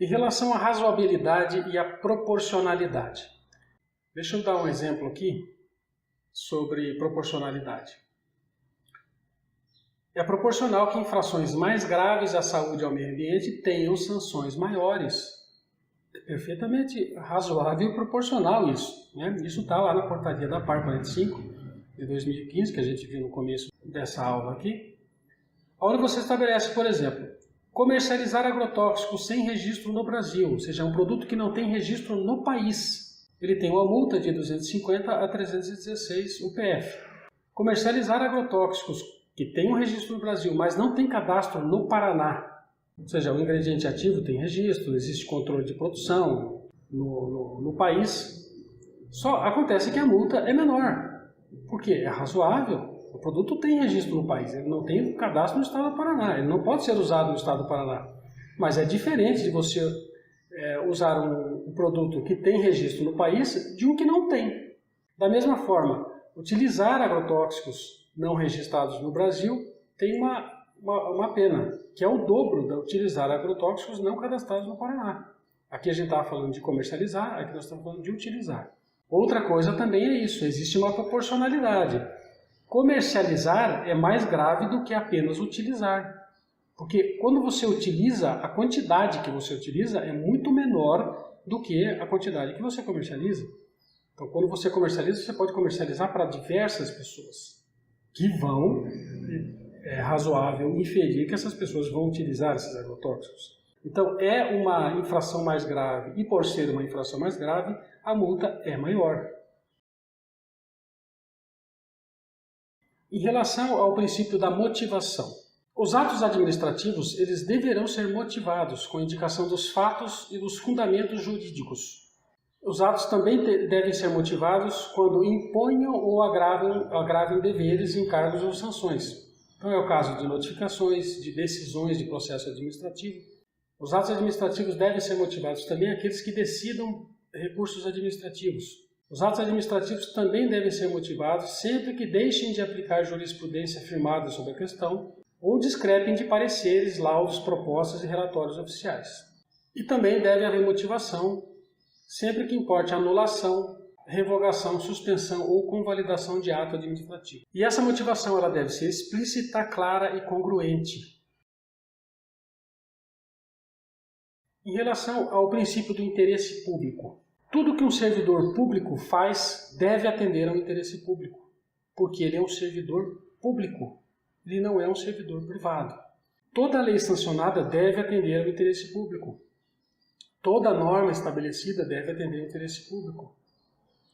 Em relação à razoabilidade e à proporcionalidade. Deixa eu dar um exemplo aqui sobre proporcionalidade. É proporcional que infrações mais graves à saúde e ao meio ambiente tenham sanções maiores. É perfeitamente razoável e proporcional isso, né? Isso está lá na portaria da PAR 45 de 2015, que a gente viu no começo dessa aula aqui. Onde você estabelece, por exemplo, comercializar agrotóxicos sem registro no Brasil, ou seja, um produto que não tem registro no país. Ele tem uma multa de 250 a 316 UPF. Comercializar agrotóxicos que tem um registro no Brasil, mas não tem cadastro no Paraná, ou seja, o ingrediente ativo tem registro, existe controle de produção no país, só acontece que a multa é menor, porque é razoável, o produto tem registro no país, ele não tem cadastro no estado do Paraná, ele não pode ser usado no estado do Paraná, mas é diferente de você usar um produto que tem registro no país de um que não tem. Da mesma forma, utilizar agrotóxicos não registrados no Brasil tem uma pena, que é o dobro de utilizar agrotóxicos não cadastrados no Paraná. Aqui a gente estava falando de comercializar, aqui nós estamos falando de utilizar. Outra coisa também é isso, existe uma proporcionalidade. Comercializar é mais grave do que apenas utilizar. Porque quando você utiliza, a quantidade que você utiliza é muito menor do que a quantidade que você comercializa. Então, quando você comercializa, você pode comercializar para diversas pessoas que vão, é razoável inferir que essas pessoas vão utilizar esses agrotóxicos. Então, é uma infração mais grave e, por ser uma infração mais grave, a multa é maior. Em relação ao princípio da motivação, os atos administrativos eles deverão ser motivados com indicação dos fatos e dos fundamentos jurídicos. Os atos também devem ser motivados quando imponham ou agravem deveres, encargos ou sanções. Então é o caso de notificações, de decisões de processo administrativo. Os atos administrativos devem ser motivados também aqueles que decidam recursos administrativos. Os atos administrativos também devem ser motivados sempre que deixem de aplicar jurisprudência firmada sobre a questão ou discrepem de pareceres, laudos, propostas e relatórios oficiais. E também deve haver motivação sempre que importe anulação, revogação, suspensão ou convalidação de ato administrativo. E essa motivação ela deve ser explícita, clara e congruente. Em relação ao princípio do interesse público, tudo que um servidor público faz deve atender ao interesse público, porque ele é um servidor público, ele não é um servidor privado. Toda lei sancionada deve atender ao interesse público. Toda norma estabelecida deve atender ao interesse público.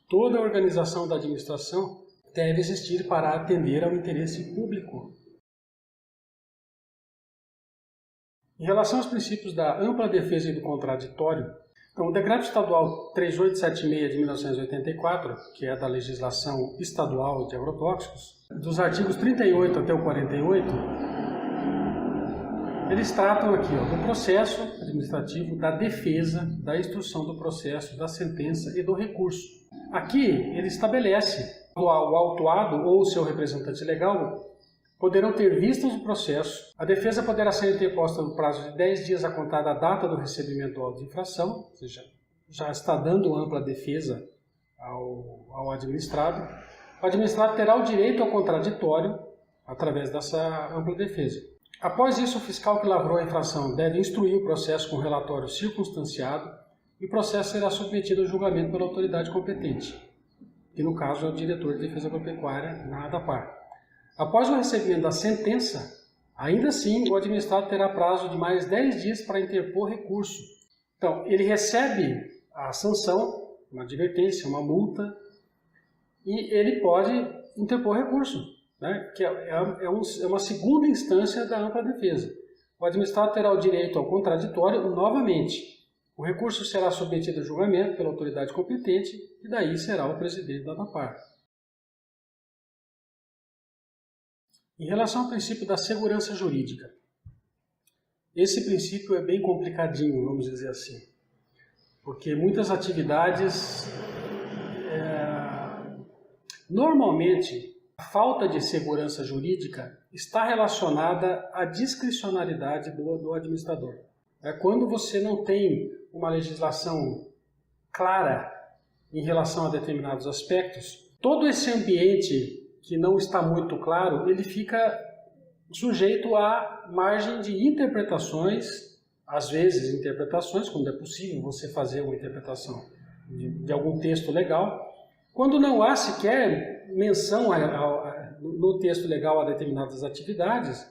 Toda organização da administração deve existir para atender ao interesse público. Em relação aos princípios da ampla defesa e do contraditório, então, o Decreto Estadual 3876 de 1984, que é da legislação estadual de agrotóxicos, dos artigos 38 até o 48, eles tratam aqui do processo administrativo, da defesa, da instrução do processo, da sentença e do recurso. Aqui ele estabelece o autuado ou o seu representante legal poderão ter vistas do processo, a defesa poderá ser interposta no prazo de 10 dias a contar da data do recebimento do auto de infração, ou seja, já está dando ampla defesa ao administrado. O administrado terá o direito ao contraditório através dessa ampla defesa. Após isso, o fiscal que lavrou a infração deve instruir o processo com relatório circunstanciado e o processo será submetido ao julgamento pela autoridade competente, que no caso é o diretor de defesa agropecuária na ADAPAR. Após o recebimento da sentença, ainda assim o administrado terá prazo de mais 10 dias para interpor recurso. Então, ele recebe a sanção, uma advertência, uma multa, e ele pode interpor recurso, né? Que é uma segunda instância da ampla defesa. O administrado terá o direito ao contraditório novamente. O recurso será submetido a julgamento pela autoridade competente e daí será o presidente da ADAPAR. Em relação ao princípio da segurança jurídica, esse princípio é bem complicadinho, vamos dizer assim, porque muitas atividades, normalmente, a falta de segurança jurídica está relacionada à discricionariedade do administrador. Quando você não tem uma legislação clara em relação a determinados aspectos, todo esse ambiente que não está muito claro, ele fica sujeito à margem de interpretações, às vezes interpretações, quando é possível você fazer uma interpretação de algum texto legal, quando não há sequer menção no texto legal a determinadas atividades,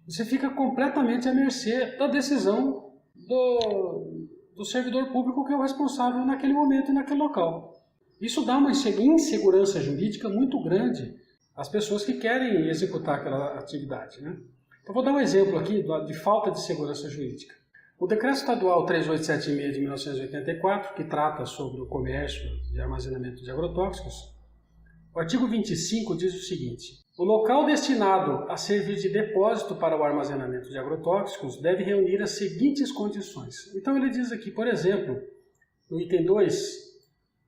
você fica completamente à mercê da decisão do servidor público que é o responsável naquele momento e naquele local. Isso dá uma insegurança jurídica muito grande às pessoas que querem executar aquela atividade, né? Então, vou dar um exemplo aqui de falta de segurança jurídica. O Decreto Estadual 3876 de 1984, que trata sobre o comércio de armazenamento de agrotóxicos, o artigo 25 diz o seguinte: o local destinado a servir de depósito para o armazenamento de agrotóxicos deve reunir as seguintes condições. Então ele diz aqui, por exemplo, no item 2,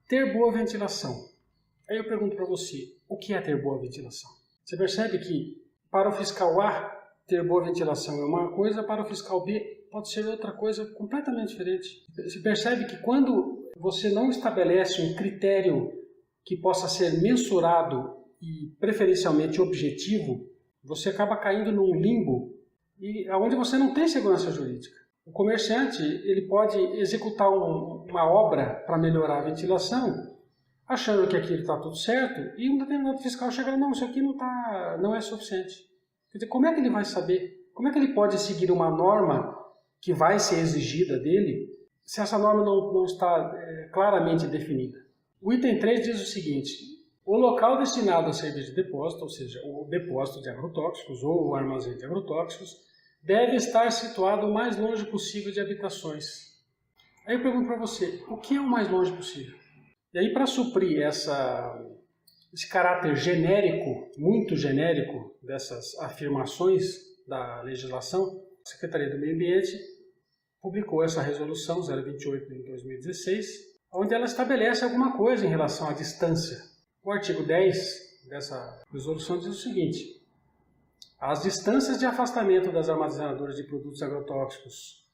ter boa ventilação. Aí eu pergunto para você, o que é ter boa ventilação? Você percebe que para o fiscal A, ter boa ventilação é uma coisa, para o fiscal B pode ser outra coisa completamente diferente. Você percebe que quando você não estabelece um critério que possa ser mensurado e preferencialmente objetivo, você acaba caindo num limbo e onde você não tem segurança jurídica. O comerciante ele pode executar uma obra para melhorar a ventilação, achando que aquilo está tudo certo, e um determinado fiscal chega e não, isso aqui não é suficiente. Quer dizer, como é que ele vai saber? Como é que ele pode seguir uma norma que vai ser exigida dele se essa norma não está claramente definida? O item 3 diz o seguinte: o local destinado a servir de depósito, ou seja, o depósito de agrotóxicos ou o armazém de agrotóxicos, deve estar situado o mais longe possível de habitações. Aí eu pergunto para você, o que é o mais longe possível? E aí, para suprir esse caráter genérico, muito genérico, dessas afirmações da legislação, a Secretaria do Meio Ambiente publicou essa resolução 028 em 2016, onde ela estabelece alguma coisa em relação à distância. O artigo 10 dessa resolução diz o seguinte: as distâncias de afastamento das armazenadoras de produtos agrotóxicos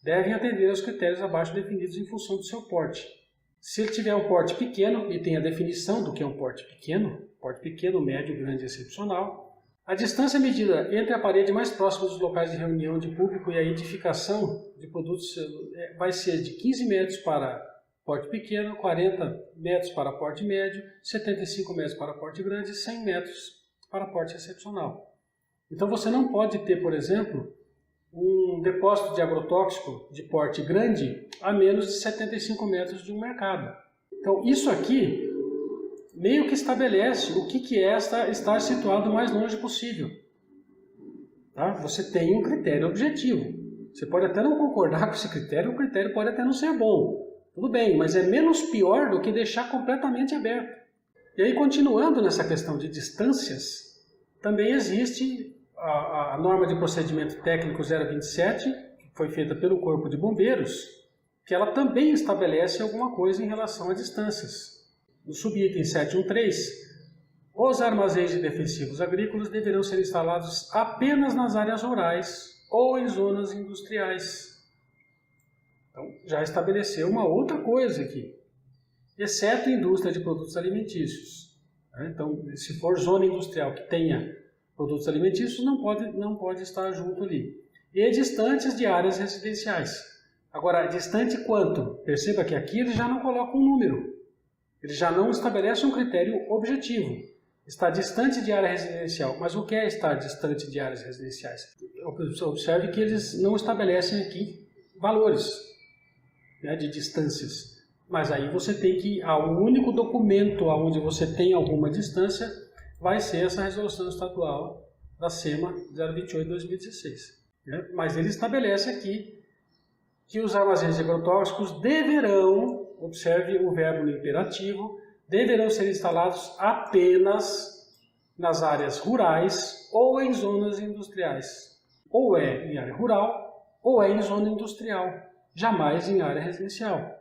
devem atender aos critérios abaixo definidos em função do seu porte. Se ele tiver um porte pequeno, e tem a definição do que é um porte pequeno, médio, grande e excepcional, a distância medida entre a parede mais próxima dos locais de reunião de público e a edificação de produtos vai ser de 15 metros para porte pequeno, 40 metros para porte médio, 75 metros para porte grande e 100 metros para porte excepcional. Então você não pode ter, por exemplo, um depósito de agrotóxico de porte grande a menos de 75 metros de um mercado. Então isso aqui meio que estabelece o que é estar situado o mais longe possível. Tá? Você tem um critério objetivo. Você pode até não concordar com esse critério, o critério pode até não ser bom. Tudo bem, mas é menos pior do que deixar completamente aberto. E aí, continuando nessa questão de distâncias, também existe a norma de procedimento técnico 027, que foi feita pelo Corpo de Bombeiros, que ela também estabelece alguma coisa em relação a distâncias. No subitem 713, os armazéns de defensivos agrícolas deverão ser instalados apenas nas áreas rurais ou em zonas industriais. Então, já estabeleceu uma outra coisa aqui, exceto indústria de produtos alimentícios. Então, se for zona industrial que tenha produtos alimentícios, não pode estar junto ali. E distantes de áreas residenciais. Agora, distante quanto? Perceba que aqui ele já não coloca um número. Ele já não estabelece um critério objetivo. Está distante de área residencial. Mas o que é estar distante de áreas residenciais? Observe que eles não estabelecem aqui valores, né, de distâncias. Mas aí você tem que, o único documento onde você tem alguma distância vai ser essa resolução estadual da SEMA 028/2016. Né? Mas ele estabelece aqui que os armazéns de agrotóxicos deverão, observe o verbo no imperativo, deverão ser instalados apenas nas áreas rurais ou em zonas industriais. Ou é em área rural ou é em zona industrial, jamais em área residencial.